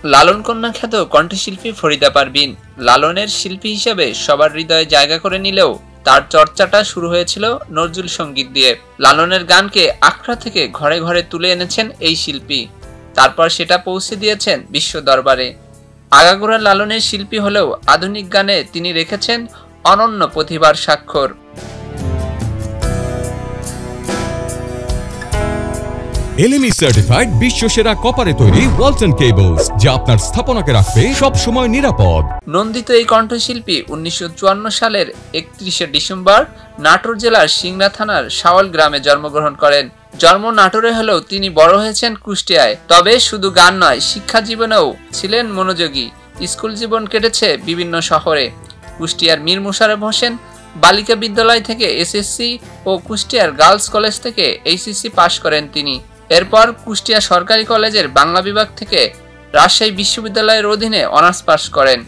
লালন কন্যা খ্যাত কণ্ঠশিল্পী ফরিদা পারভীন লালনের শিল্পী হিসেবে সবার হৃদয়ে জায়গা করে নিলেও তার চর্চাটা শুরু হয়েছিল নজরুল সঙ্গীত দিয়ে। লালনের গানকে আখড়া থেকে ঘরে ঘরে তুলে এনেছেন এই শিল্পী, তারপর সেটা পৌঁছে দিয়েছেন বিশ্ব দরবারে। আগাগোড়া লালনের শিল্পী হলেও আধুনিক গানে তিনি রেখেছেন অনন্য প্রতিভার স্বাক্ষর। LME সার্টিফাইড বিশ্বসেরা কপারে তৈরি ওয়ালটন কেবলস, যা আপনার স্থাপনাকে রাখবে সব সময় নিরাপদ। নন্দিত এই কণ্ঠশিল্পী 1954 সালের 31শে ডিসেম্বর নাটোর জেলার সিংড়া থানার শাওয়াল গ্রামে জন্মগ্রহণ করেন। জন্ম নাটোরে হলেও তিনি বড় হয়েছেন কুষ্টিয়ায়। তবে শুধু গান নয়, শিক্ষা জীবনেও ছিলেন মনোযোগী। স্কুল জীবন কেটেছে বিভিন্ন শহরে। কুষ্টিয়ার মীর মোশাররফ হোসেন বালিকা বিদ্যালয় থেকে SSC ও কুষ্টিয়ার গার্লস কলেজ থেকে HSC পাশ করেন তিনি। এরপর কুষ্টিয়া সরকারি কলেজের বাংলা বিভাগ থেকে রাজশাহী বিশ্ববিদ্যালয়ের অধীনে অনার্স পাশ করেন।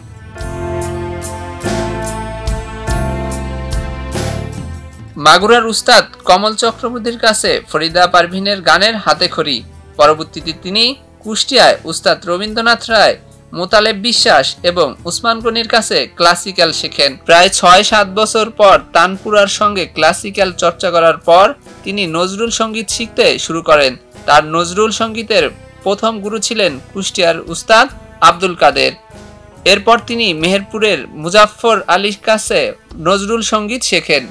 মাগুরার উস্তাদ কমল চক্রবর্তীর কাছে ফরিদা পারভীনের গানের হাতেখড়ি। পরবর্তীতে তিনি কুষ্টিয়ায় উস্তাদ রবীন্দ্রনাথ রায়, মোতালেব বিশ্বাস এবং উসমান গনির কাছে ক্লাসিক্যাল শেখেন। প্রায় ৬-৭ বছর পর তানপুরার সঙ্গে ক্লাসিক্যাল চর্চা করার পর তিনি নজরুল সঙ্গীত শিখতে শুরু করেন। তার নজরুল সঙ্গীতের প্রথম গুরু ছিলেন কুষ্টিয়ার উস্তাদ আব্দুল কাদের। এরপর তিনি মেহেরপুরের মুজাফফর আলীর কাছে নজরুল সঙ্গীত শেখেন।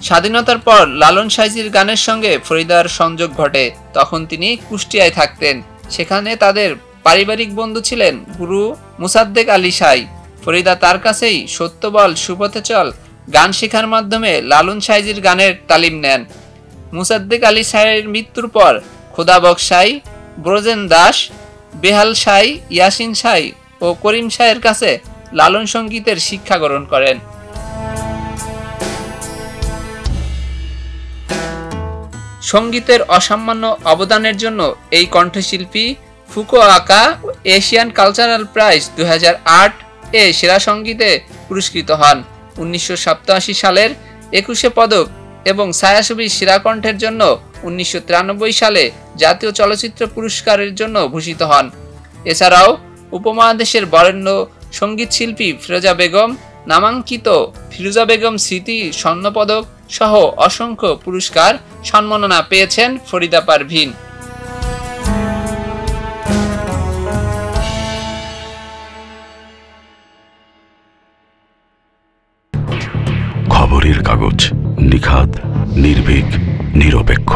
স্বাধীনতার পর লালন সাইজির গানের সঙ্গে ফরিদার সংযোগ ঘটে। তখন তিনি কুষ্টিয়ায় থাকতেন। সেখানে তাদের পারিবারিক বন্ধু ছিলেন গুরু মুসাদ্দেক আলী সাই। ফরিদা তার কাছেই সত্যবল সুপথে চল গান শেখার মাধ্যমে লালন সাইজির গানের তালিম নেন। মুসাদ্দেক আলী সাইয়ের মৃত্যুর পর খোদাবক সাই, ব্রজেন দাস, বেহাল সাই, ইয়াসিন সাই ও করিম সাইয়ের কাছে লালন সঙ্গীতের শিক্ষা গ্রহণ করেন। সঙ্গীতের অসামান্য অবদানের জন্য এই কণ্ঠশিল্পী ফুকুওকা এশিয়ান কালচারাল প্রাইজ 2008 এ সেরা সঙ্গীতে পুরস্কৃত হন। 1987 সালের 21শে পদক এবং ছায়াছবি সেরা কণ্ঠের জন্য 1993 সালে জাতীয় চলচ্চিত্র পুরস্কারের জন্য ভূষিত হন। এছাড়াও উপমহাদেশের বরেণ্য সঙ্গীত শিল্পী ফিরোজা বেগম, নামাঙ্কিত ফিরোজা বেগম স্মৃতি স্বর্ণপদক সহ অসংখ্য পুরস্কার সম্মাননা পেয়েছেন ফরিদা পারভীন। খবরের কাগজ, নিখাদ, নির্ভীক, নিরপেক্ষ।